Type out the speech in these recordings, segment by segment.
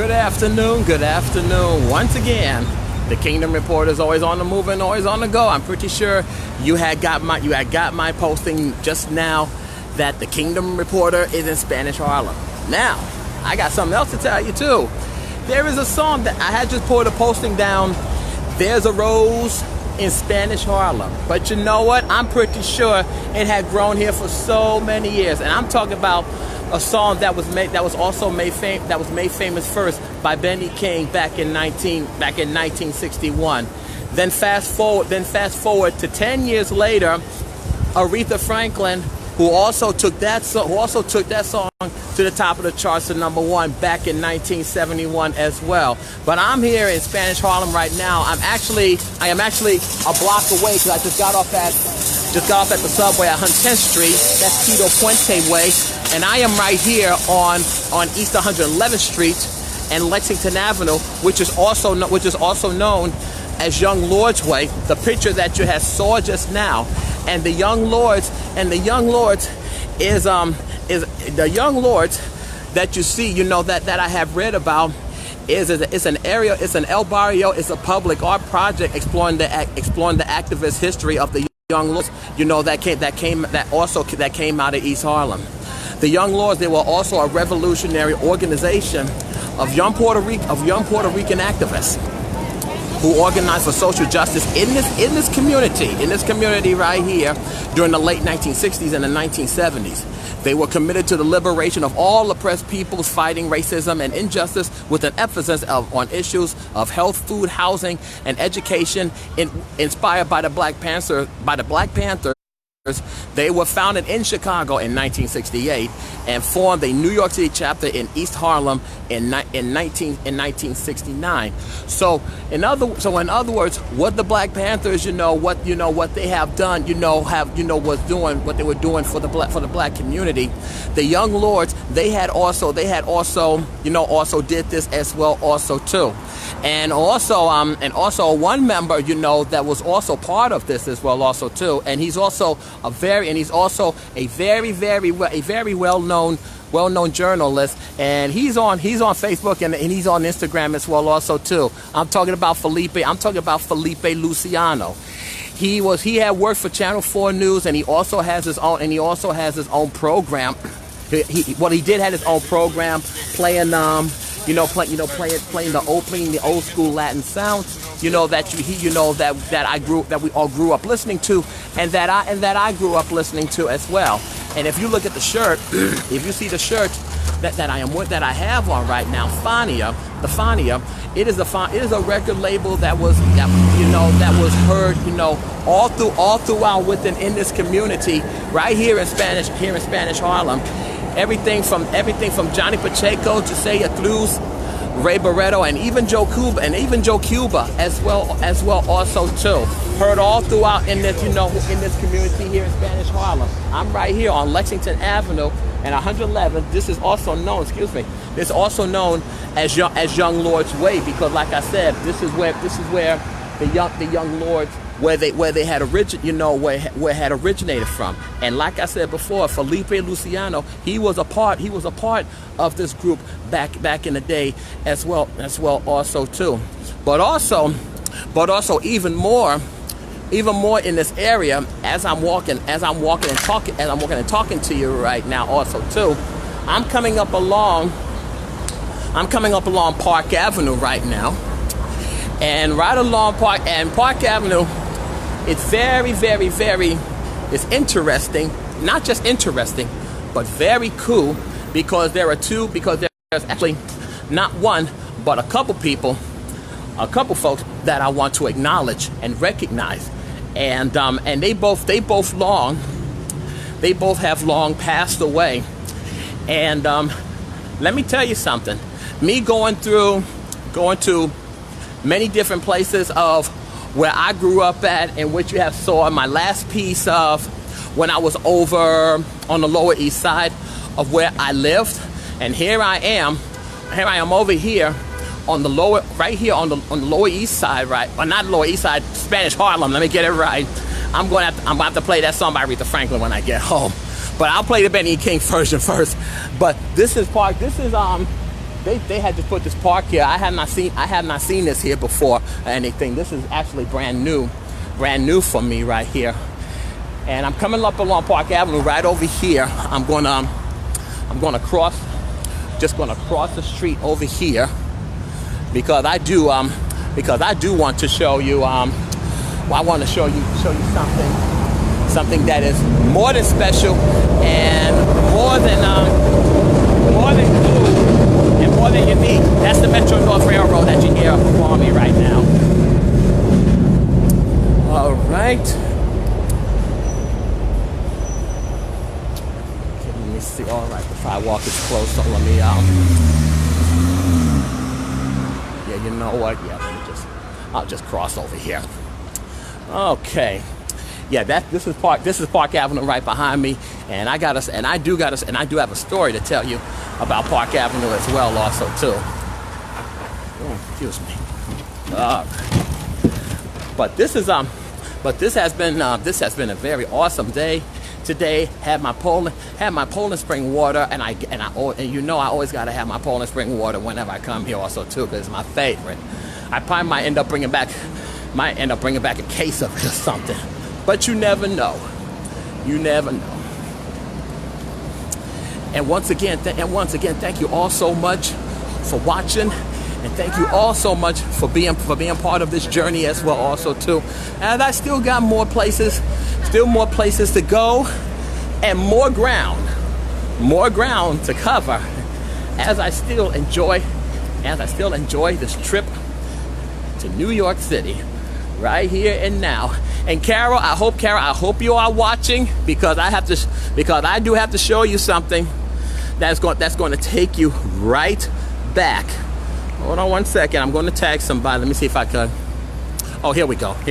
Good afternoon. Once again, the Kingdom Report is always on the move and always on the go. I'm pretty sure you had got my posting just now that the Kingdom Reporter is in Spanish Harlem. Now, I got something else to tell you too. There is a song that I had just put a posting down. There's a rose in Spanish Harlem. But you know what? I'm pretty sure it had grown here for so many years. And I'm talking about a song that was made famous first by Benny King back in 1961. Then fast forward to 10 years later, Aretha Franklin, who also took that song to the top of the charts to #1 back in 1971 as well. But I'm here in Spanish Harlem right now. I am actually a block away because I just got off at the subway at 110th Street. That's Tito Puente Way, and I am right here on East 111th Street and Lexington Avenue, which is also known as Young Lord's Way. The picture that you had saw just now, and the Young Lords is the Young Lords that you see, that I have read about it's an area, it's an El Barrio, it's a public art project exploring the activist history of the Young Lords, that came out of East Harlem. The Young Lords, they were also a revolutionary organization of young Puerto Rican activists who organized for social justice in this community right here during the late 1960s and the 1970s. They were committed to the liberation of all oppressed peoples, fighting racism and injustice with an emphasis on issues of health, food, housing, and education. Inspired by the Black Panthers. They were founded in Chicago in 1968 and formed a New York City chapter in East Harlem in 1969. So in other words, what the Black Panthers, what they have done, what they were doing for the black community. The Young Lords, they also did this as well also too. And also one member, that was also part of this as well also too. And he's also a very well-known journalist, and he's on Facebook and he's on Instagram as well also too. I'm talking about Felipe Luciano. He had worked for Channel 4 News, and he also has his own program. He did have his own program playing playing the old school Latin sounds, that we all grew up listening to, and that I grew up listening to as well. And if you look at the shirt, if you see the shirt that I have on right now, Fania, it is a record label that was heard, all throughout in this community right here in Spanish Harlem. Everything from Johnny Pacheco to Celia Cruz, Ray Barreto, and even Joe Cuba as well also too. Heard all throughout in this community here in Spanish Harlem. I'm right here on Lexington Avenue and 111. This is also known, It's also known as Young Lord's Way because, like I said, this is where the Young Lords where they had originated from. And like I said before, Felipe Luciano, he was a part of this group back in the day as well also too. But also even more in this area as I'm walking and talking to you right now also too. I'm coming up along Park Avenue right now. And right along Park Avenue, it's very, very, very, it's interesting, not just interesting, but very cool because there's actually not one, but a couple folks that I want to acknowledge and recognize. And they both have long passed away. And let me tell you something. Me going to many different places of where I grew up at, and which you have saw my last piece of when I was over on the Lower East Side of where I lived. And here I am over here on the Lower East Side, right? Or not Lower East Side, Spanish Harlem. Let me get it right. I'm going to have to play that song by Aretha Franklin when I get home. But I'll play the Benny King version first. But this is they had to put this park here. I have not seen this here before or anything. This is actually brand new for me right here. And I'm coming up along Park Avenue right over here. I'm gonna cross the street over here because I do want to show you I want to show you something that is more than special and more than cool and more than unique. That's the Metro North Railroad that you hear for me right now. All right. Okay, let me see. All right, the sidewalk is closed, so let me yeah, you know what? Yeah, I'll just cross over here. Okay. Yeah, this is Park Avenue right behind me, and I do have a story to tell you about Park Avenue as well, also too. Oh, excuse me. But this has been a very awesome day today. Had my Poland Spring water, and you know I always gotta have my Poland Spring water whenever I come here, also too, because it's my favorite. I probably might end up bringing back a case of it or something. But you never know. You never know. And once again, thank you all so much for watching, and thank you all so much for being part of this journey as well, also too. And I still got more places to go, and more ground to cover as I still enjoy this trip to New York City, right here and now. And Carol, I hope you are watching, because I do have to show you something that's going to take you right back. Hold on one second. I'm going to tag somebody. Let me see if I can. Oh, here we go. I'm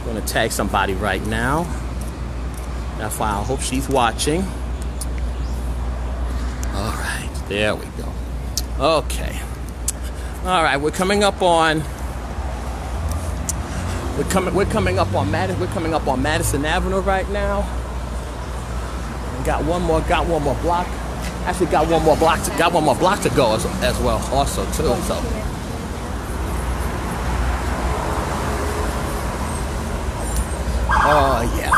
going to tag somebody right now. That's why I hope she's watching. All right, there we go. Okay. All right, we're coming up on Madison Avenue right now. Got one more block. Actually, got one more block to go as well, also too. So. Oh yeah.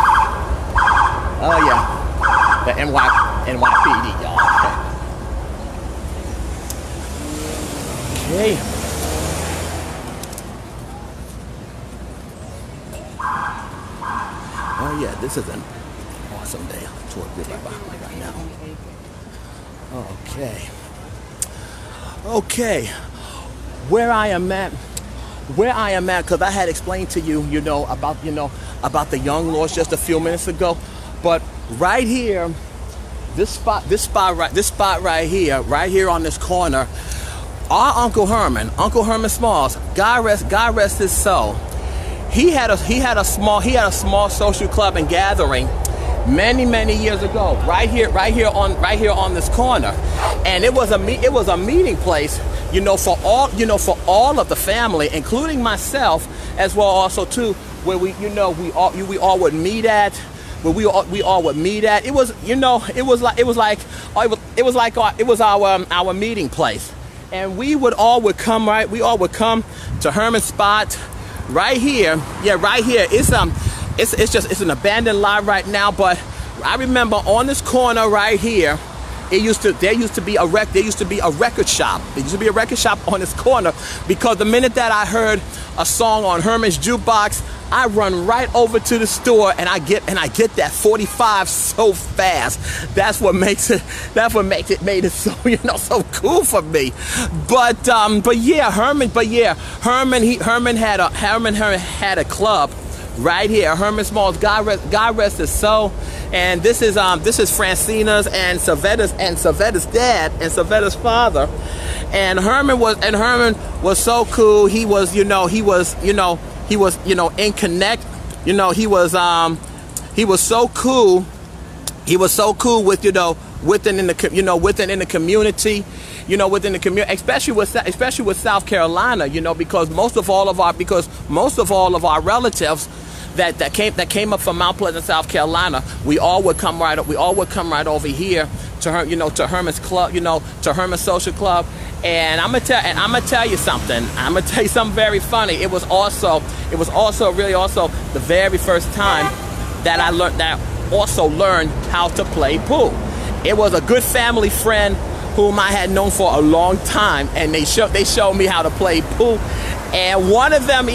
The NYPD, y'all. Okay. Oh yeah, this is an awesome day. Tour right behind me right now. Okay. Where I am at, because I had explained to you, about the Young Lords just a few minutes ago. But right here, this spot right here on this corner, our Uncle Herman Smalls, God rest his soul. He had a small social club and gathering many years ago, right here on this corner, and it was a meeting place, for all of the family, including myself as well, also too, where we all would meet at. Where we all would meet at. It was our meeting place, and we all would come to Herman's spot. Right here, yeah, right here. It's an abandoned lot right now, but I remember on this corner right here, there used to be a record shop. There used to be a record shop on this corner, because the minute that I heard a song on Herman's jukebox, I run right over to the store and I get that 45 so fast. That's what made it so so cool for me. But yeah, Herman had a club right here, Herman Smalls, God rest his soul. And this is Francina's and Savetta's dad and Savetta's father. And Herman was so cool. He was in connect. He was so cool. He was so cool with within the community, especially with South Carolina, because most of all of our relatives that came up from Mount Pleasant, South Carolina, we all would come right over here to her, to Herman's club, to Herman's social club. And I'm gonna tell you something. I'm gonna tell you something very funny. It was also the very first time that I learned how to play pool. It was a good family friend whom I had known for a long time, and they showed me how to play pool. And one of them,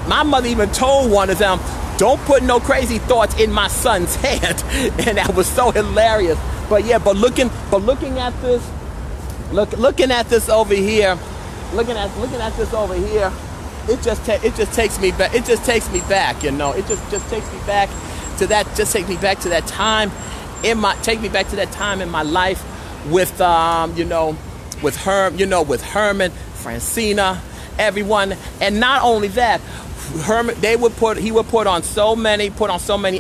my mother even told one of them, "Don't put no crazy thoughts in my son's head." And that was so hilarious. But looking at this, looking at this over here, it just takes me back. It just takes me back, It just takes me back to that. Just take me back to that time in my life with with Herman, Francina, everyone. And not only that, Herman, he would put on so many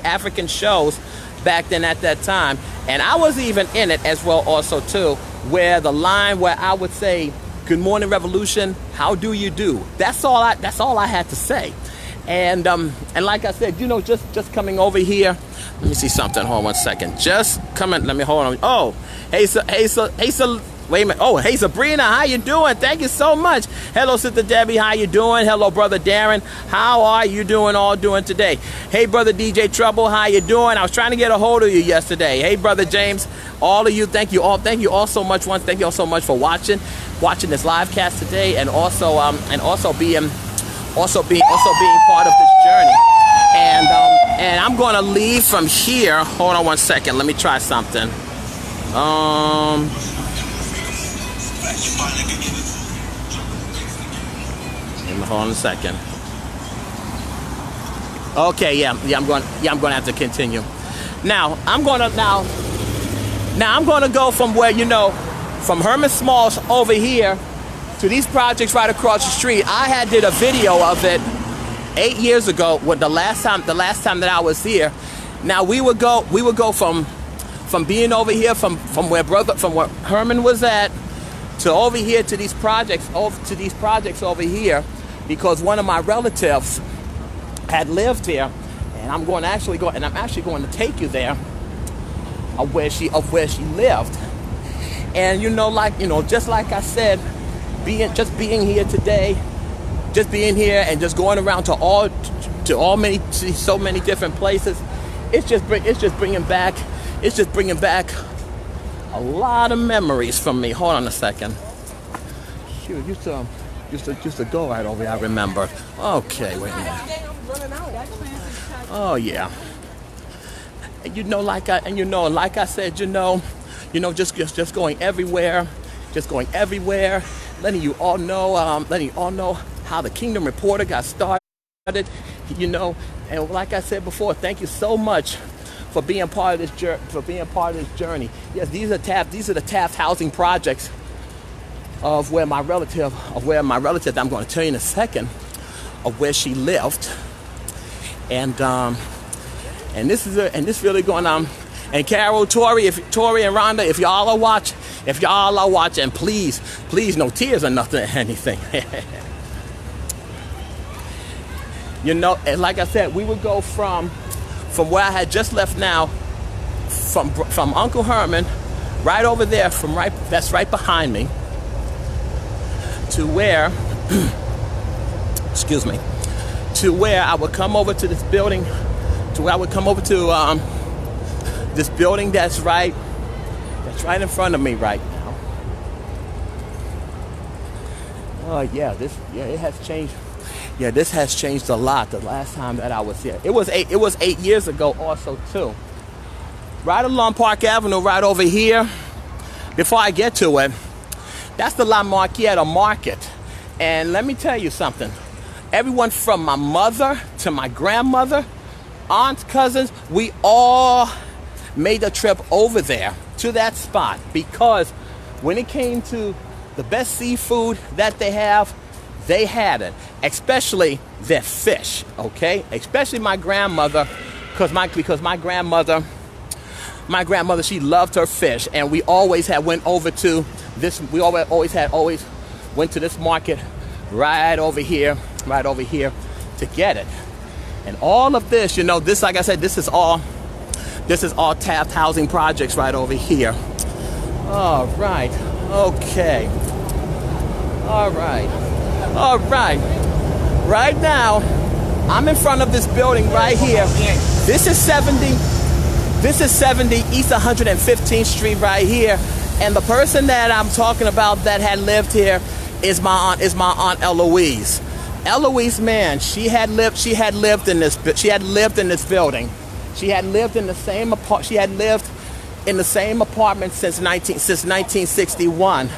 African shows back then at that time. And I was even in it as well also too, where I would say, "Good morning, Revolution, how do you do?" That's all I had to say. And like I said, just coming over here. Let me see something. Hold on 1 second. Let me hold on. Oh, hey, wait a minute. Oh, hey, Sabrina, how you doing? Thank you so much. Hello, Sister Debbie, how you doing? Hello, Brother Darren, how are you doing today? Hey, Brother DJ Trouble, how you doing? I was trying to get a hold of you yesterday. Hey, Brother James, all of you, thank you all so much. Thank you all so much for watching this live cast today, and also being part of this journey. And I'm going to leave from here. Hold on 1 second. Let me try something. Hold on a second. Okay, yeah, I'm going to have to continue. Now I'm going to go from where from Herman Smalls over here to these projects right across the street. I did a video of it 8 years ago. The last time that I was here. Now we would go from being over here from where Herman was at to over here to these projects over here, because one of my relatives had lived here, and I'm actually going to take you there of where she lived. And just like I said, being here today, just being here and just going around to so many different places, it's just bringing back a lot of memories from me. Hold on a second. Shoot, used to go right over here, I remember. Okay, wait a minute. Oh yeah. And like I said, just going everywhere, letting you all know how the Kingdom Reporter got started, and like I said before, thank you so much for being part of this journey. Yes, these are the Taft housing projects of where my relative I'm going to tell you in a second, of where she lived. And this really going on. And Carol, Tori and Rhonda, if y'all are watching, please, no tears or nothing, anything. And like I said, we would go from where I had just left now, from Uncle Herman, right over there, that's right behind me, to where, excuse me, to where I would come over to this building, this building that's right in front of me right now. Oh yeah, it has changed. Yeah, this has changed a lot the last time that I was here. It was 8 years ago also too. Right along Park Avenue, right over here. Before I get to it, that's the La Marquieta Market. And let me tell you something. Everyone from my mother to my grandmother, aunts, cousins, we all made a trip over there to that spot, because when it came to the best seafood that they had it, especially their fish, okay? Especially my grandmother, because my grandmother, she loved her fish, and we always went to this market right over here to get it. And all of this, this, like I said, this is all Taft housing projects right over here. All right. Okay. All right. All right. Right now, I'm in front of this building right here. This is 70. This is 70 East 115th Street right here. And the person that I'm talking about that had lived here is my aunt Eloise. Eloise, man, she had lived in this building. She had lived in the same apartment since 1961.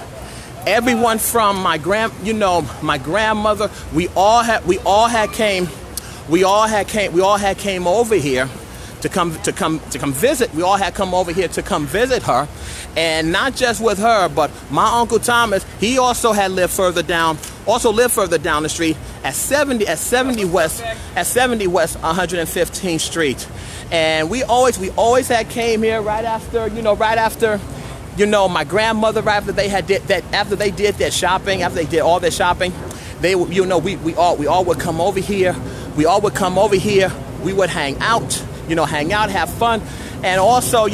Everyone from my grandmother, we all had came over here to come visit. We all had come over here to come visit her, and not just with her, but my Uncle Thomas. He also had lived further down the street at 70 West 115th Street, and we always had came here right after my grandmother, after they did their shopping, after they did all their shopping, we all would come over here. We would hang out, have fun. And also,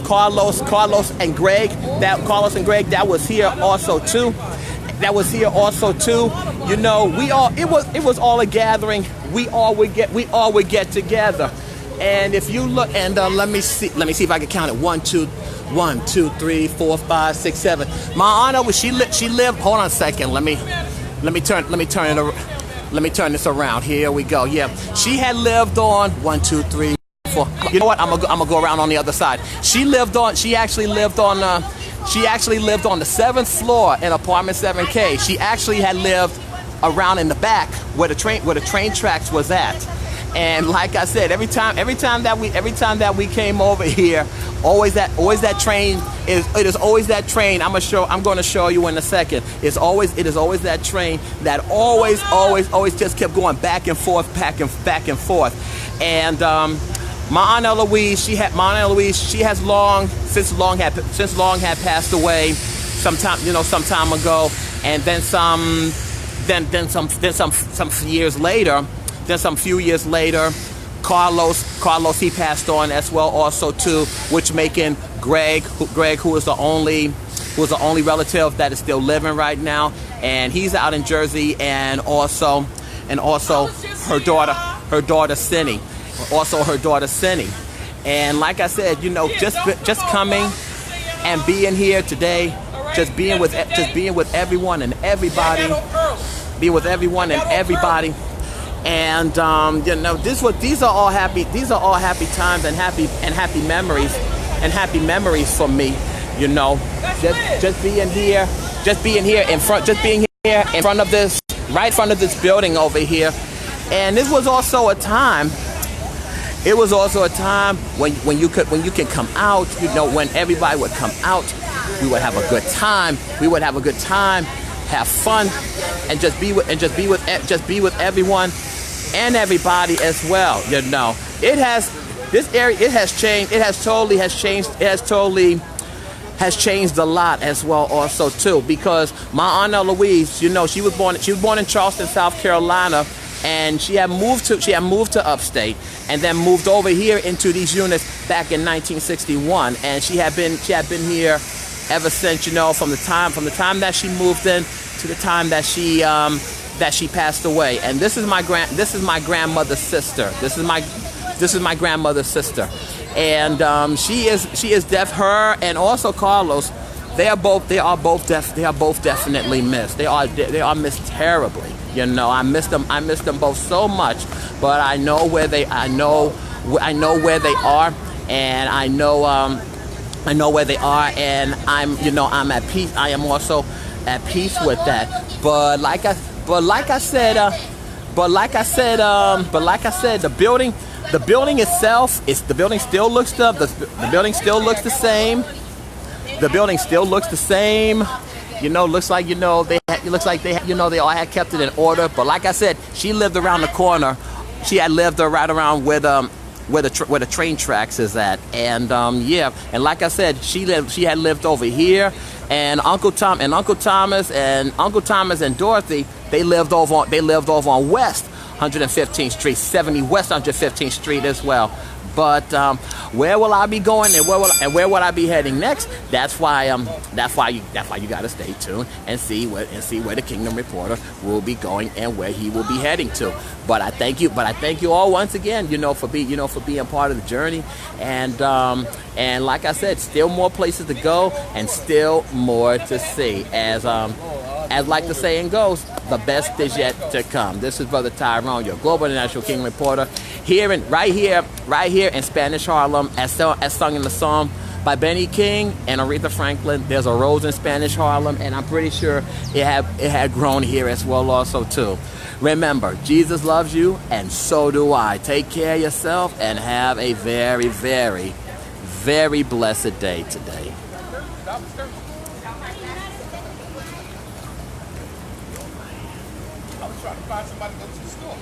Carlos and Greg, that was here also too. It was all a gathering. We all would get together. And if you look, and let me see if I can count it. 1, 2, 3, 4, 5, 6, 7. My aunt, she lived. Hold on a second. Let me turn this around. Here we go. Yeah, she had lived on 1, 2, 3, 4. You know what? I'm gonna go around on the other side. She actually lived on the 7th floor in apartment 7K. She actually had lived around in the back where the train tracks was at. And like I said, every time that we came over here, always that train it is always that train. I'm going to show you in a second. It is always that train that always just kept going back and forth. And my Aunt Eloise, she has long had passed away some time ago, and then some few years later, Carlos he passed on as well also too, which making Greg who was the only relative that is still living right now, and he's out in Jersey, and also her daughter Cindy. And like I said, just coming and being here today, just being with everyone and everybody, and these are all happy times and happy memories for me. Just being here in front of this, right in front of this building over here. And this was also a time. It was also a time when you can come out. When everybody would come out, we would have a good time. Have fun, and just be with everyone and everybody as well. This area, it has changed a lot as well also too, because my Aunt Eloise, she was born in Charleston, South Carolina, and she had moved to upstate, and then moved over here into these units back in 1961, and she had been here ever since, from the time that she moved in to the time that she passed away. And this is my grandmother's sister. This is my grandmother's sister, and she is deaf. Her and also Carlos, they are both definitely missed. They are missed terribly. I miss them both so much. But I know where they are, and I know where they are, and I'm at peace. I am also at peace with that. But like I said, the building itself the building still looks the same. The building still looks the same. Looks like they all had kept it in order. But like I said, she lived around the corner. She had lived right around where the train tracks is at, and and like I said, she had lived over here, and Uncle Thomas and Dorothy, they lived over on West 115th Street, 70 West 115th Street as well. But where will I be going and where will I be heading next? That's why you got to stay tuned and see where the Kingdom Reporter will be going and where he will be heading to. But I thank you all once again, for being part of the journey, and like I said, still more places to go and still more to see. As like the saying goes, the best is yet to come. This is Brother Tyrone, your Global International Kingdom Reporter, right here in Spanish Harlem, as sung in the song by Benny King and Aretha Franklin. There's a rose in Spanish Harlem, and I'm pretty sure it had grown here as well also too. Remember, Jesus loves you, and so do I. Take care of yourself and have a very, very, very blessed day today. I was trying to find somebody to go to the store.